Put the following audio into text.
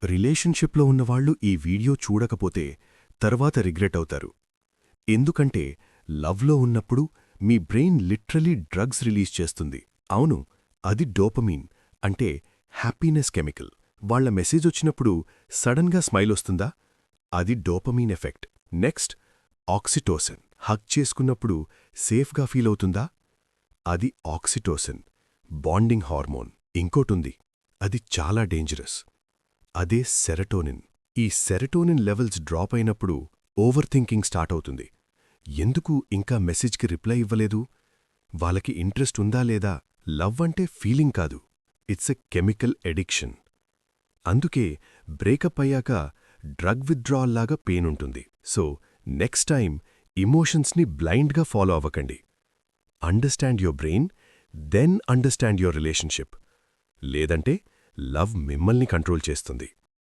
రిలేషన్షిప్లో ఉన్నవాళ్లు ఈ వీడియో చూడకపోతే తర్వాత రిగ్రెట్ అవుతారు. ఎందుకంటే లవ్లో ఉన్నప్పుడు మీ బ్రెయిన్ లిటరలీ డ్రగ్స్ రిలీజ్ చేస్తుంది. అవును, అది డోపమీన్ అంటే హ్యాపీనెస్ కెమికల్. వాళ్ల మెసేజొచ్చినప్పుడు సడన్గా స్మైలొస్తుందా? అది dopamine effect. Next oxytocin. Hug చేసుకున్నప్పుడు సేఫ్గా ఫీలవుతుందా? అది ఆక్సిటోసిన్, బాండింగ్ హార్మోన్. ఇంకోటుంది, అది చాలా డేంజరస్. అదే సెరటోనిన్. ఈ సెరటోనిన్ లెవెల్స్ డ్రాప్ అయినప్పుడు ఓవర్ థింకింగ్ స్టార్ట్ అవుతుంది. ఎందుకు ఇంకా మెసేజ్కి రిప్లై ఇవ్వలేదు? వాళ్ళకి ఇంట్రెస్ట్ ఉందా లేదా? లవ్ అంటే ఫీలింగ్ కాదు, ఇట్స్ ఎ కెమికల్ ఎడిక్షన్. అందుకే బ్రేకప్ అయ్యాక డ్రగ్ విత్డ్రావల్ లాగా పెయిన్ ఉంటుంది. సో నెక్స్ట్ టైం ఇమోషన్స్ని బ్లైండ్గా ఫాలో అవ్వకండి. Understand your brain, then understand your relationship. లేదంటే లవ్ మిమ్మల్ని కంట్రోల్ చేస్తుంది.